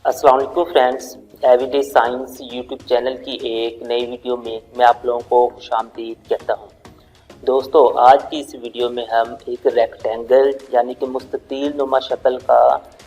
अस्सलाम वालेकुम friends, everyday science YouTube channel की एक नई वीडियो में मैं आप लोगों को खुशामदीद कहता हूं। दोस्तों, आज की इस वीडियो में हम एक रेक्टेंगल यानी कि मुस्ततील नुमा शक्ल का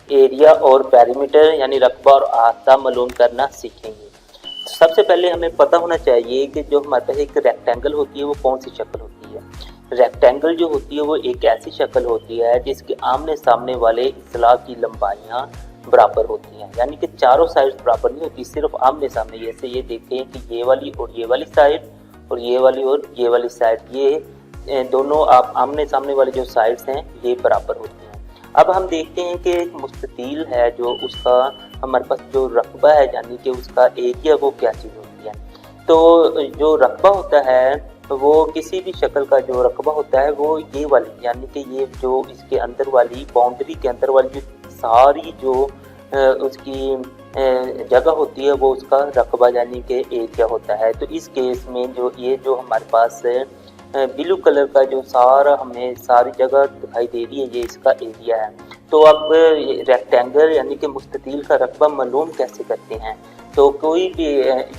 एरिया और पेरीमीटर यानी रकबा और अहाता मालूम करना सीखेंगे। तो सबसे पहले हमें पता होना चाहिए कि जो हमारे पास एक रेक्टेंगल होती है वो कौन सी शक्ल होती है। रेक्टेंगल जो होती है वो एक ऐसी शक्ल होती है जिसके आमने सामने वाले इस्लाह की लंबाइयाँ बराबर होती हैं, यानी कि चारों साइड बराबर नहीं होती, सिर्फ आमने सामने। जैसे ये देखें कि ये वाली और ये वाली साइड और ये वाली और ये वाली साइड, ये दोनों आप आमने सामने वाले जो साइड्स हैं ये बराबर होती हैं। अब हम देखते हैं कि एक मुस्ततील है जो उसका हमारे पास जो रकबा है यानी कि उसका एरिया वो क्या चीज़ होती है। तो जो रकबा होता है वो किसी भी शक्ल का जो रकबा होता है वो ये वाली यानी कि ये जो इसके अंदर वाली बाउंड्री के अंदर वाली जो सारी जो उसकी जगह होती है वो उसका रकबा यानी कि एरिया होता है। तो इस केस में जो ये जो हमारे पास ब्लू कलर का जो सारा हमें सारी जगह दिखाई दे रही है ये इसका एरिया है। तो अब रेक्टेंगल यानी कि मुस्ततील का रकबा मालूम कैसे करते हैं। तो कोई भी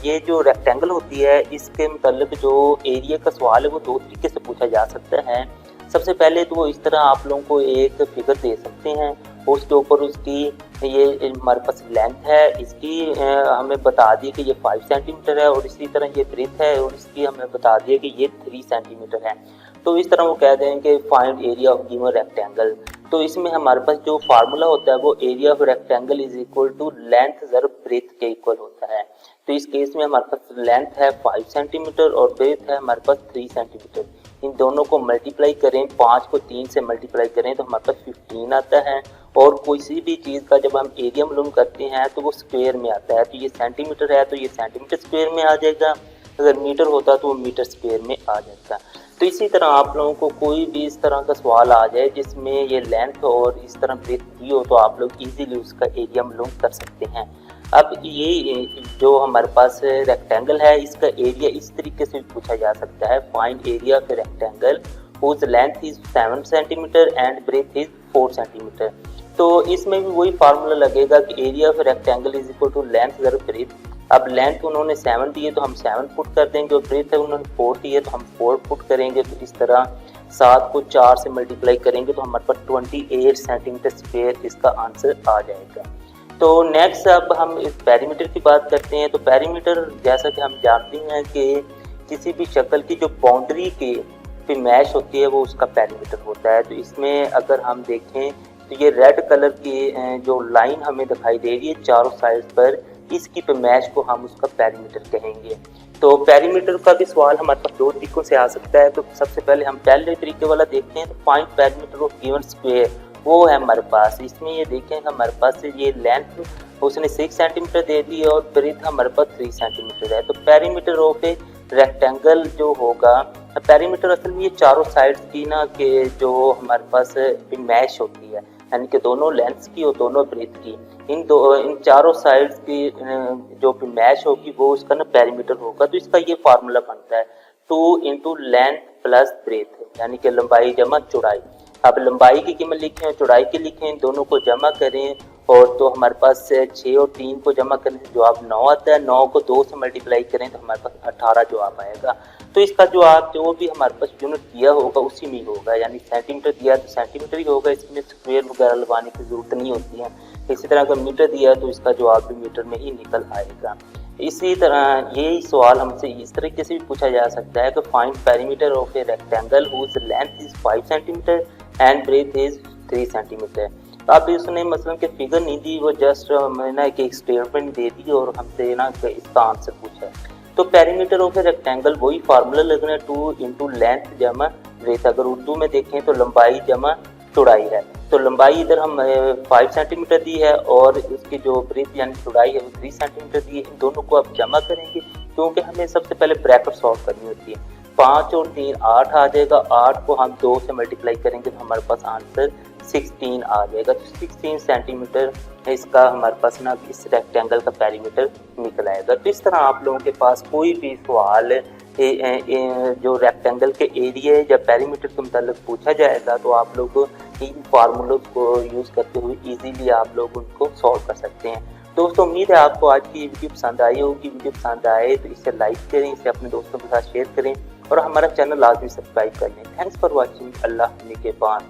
ये जो रेक्टेंगल होती है इसके मतलब जो एरिया का सवाल है वो दो तरीके से पूछा जा सकता है। सबसे पहले तो वो इस तरह आप लोगों को एक फिगर दे सकते हैं, उसके ऊपर उसकी ये हमारे पास लेंथ है इसकी हमें बता दिए कि ये 5 सेंटीमीटर है और इसी तरह ये ब्रेथ है और इसकी हमें बता दिया कि ये 3 सेंटीमीटर है। तो इस तरह वो कह दें कि find area of given rectangle. तो इसमें हमारे पास जो फार्मूला होता है वो area of rectangle is equal to length ज़रब ब्रेथ के इक्वल होता है। तो इस केस में हमारे पास लेंथ है 5 सेंटीमीटर और ब्रेथ है हमारे पास 3 सेंटीमीटर। इन दोनों को मल्टीप्लाई करें, 5 को 3 से मल्टीप्लाई करें तो हमारे पास 15 आता है। और किसी भी चीज़ का जब हम एरिया मालूम करते हैं तो वो स्क्वायर में आता है। तो ये सेंटीमीटर है तो ये सेंटीमीटर स्क्वायर में आ जाएगा, अगर मीटर होता तो वो मीटर स्क्वायर में आ जाता। तो इसी तरह आप लोगों को कोई भी इस तरह का सवाल आ जाए जिसमें ये लेंथ और इस तरह ब्रेथ दी हो तो आप लोग इजीली उसका एरिया मालूम कर सकते हैं। अब ये जो हमारे पास रेक्टेंगल है इसका एरिया इस तरीके से भी पूछा जा सकता है, find area of rectangle whose length is 7 centimetre and breadth is 4 centimetre. तो इसमें भी वही फार्मूला लगेगा कि area of rectangle is equal to length ज़रब ब्रेथ। अब लेंथ उन्होंने 7 दिए तो हम 7 फुट कर देंगे और ब्रेथ है उन्होंने 4 दिए तो हम 4 फुट करेंगे। तो इस तरह 7 को 4 से मल्टीप्लाई करेंगे तो हमारे पास 28 सेंटीमीटर स्क्वायर इसका आंसर आ जाएगा। तो नेक्स्ट अब हम इस पेरीमीटर की बात करते हैं। तो पेरीमीटर जैसा कि हम जानते हैं कि किसी भी शक्ल की जो बाउंड्री के पे मैश होती है वो उसका पेरीमीटर होता है। तो इसमें अगर हम देखें तो ये रेड कलर की जो लाइन हमें दिखाई दे रही है चारों साइड पर, इसकी पे मैश को हम उसका पेरीमीटर कहेंगे। तो पेरीमीटर का भी सवाल हमारे पास दो तरीकों से आ सकता है। तो सबसे पहले हम पहले तरीके वाला देखते हैं। तो find perimeter of given square वो है हमारे पास। इसमें ये देखें हमारे पास ये लेंथ उसने 6 सेंटीमीटर दे दी और ब्रेथ हमारे पास 3 सेंटीमीटर है। तो पेरीमीटर ऑफ ए रेक्टेंगल जो होगा, पेरीमीटर असल में ये चारों साइड्स की ना कि जो हमारे पास मैश होती है यानी कि दोनों लेंथ्स की और दोनों ब्रेथ की, इन चारों साइड्स की जो भी मैश होगी वो उसका ना पेरीमीटर होगा। तो इसका ये फार्मूला बनता है 2 इंटू लेंथ प्लस ब्रेथ यानी कि लंबाई जमा चौड़ाई। अब लंबाई की कीमत लिखें और चौड़ाई की लिखें, इन दोनों को जमा करें और तो हमारे पास 6 और 3 को जमा करने से जवाब 9 आता है। 9 को 2 से मल्टीप्लाई करें तो हमारे पास 18 जवाब आएगा। तो इसका जवाब जो भी हमारे पास यूनिट दिया होगा उसी में होगा, यानी सेंटीमीटर दिया तो सेंटीमीटर ही होगा, इसमें स्क्वायर वगैरह लगाने की जरूरत नहीं होती है। इसी तरह अगर मीटर दिया तो इसका जवाब भी मीटर में ही निकल आएगा। इसी तरह यही सवाल हमसे इस तरीके से भी पूछा जा सकता है कि find perimeter of a rectangle whose length is 5 centimetre and breadth is 3 centimetre. तो अब उसने मतलब कि फिगर नहीं दी, वो जस्ट मैंने एक स्टेटमेंट दे दी और हमसे ना इसका आंसर पूछा। तो पेरीमीटर ऑफ ए रेक्टेंगल वही फार्मूला लगना है 2 इंटू लेंथ जमा ब्रेथ। अगर उर्दू में देखें तो लंबाई जमा चौड़ाई है। तो लंबाई इधर हम 5 सेंटीमीटर दी है और इसकी जो ब्रेथ यानी चौड़ाई है वो 3 सेंटीमीटर दी है। इन दोनों को अब जमा करेंगे क्योंकि हमें सबसे पहले ब्रैकेट सॉल्व करनी होती है। 5 और 3 8 आ जाएगा, 8 को हम 2 से मल्टीप्लाई करेंगे तो हमारे पास आंसर 16 आ जाएगा। तो 16 सेंटीमीटर इसका हमारे पास ना इस रेक्टेंगल का पेरीमीटर निकल आएगा। तो इस तरह आप लोगों के पास कोई भी सवाल जो रेक्टेंगल के एरिया या पेरीमीटर के मुताबिक पूछा जाएगा तो आप लोग इन फार्मूलों को यूज़ करते हुए इजीली आप लोग उनको सॉल्व कर सकते हैं। दोस्तों उम्मीद है आपको आज की वीडियो पसंद आई होगी। वीडियो पसंद आए तो इसे लाइक करें, इसे अपने दोस्तों के साथ शेयर करें और हमारा चैनल लाजमी सब्सक्राइब कर लें। Thanks for watching. अल्लाह निगहबान।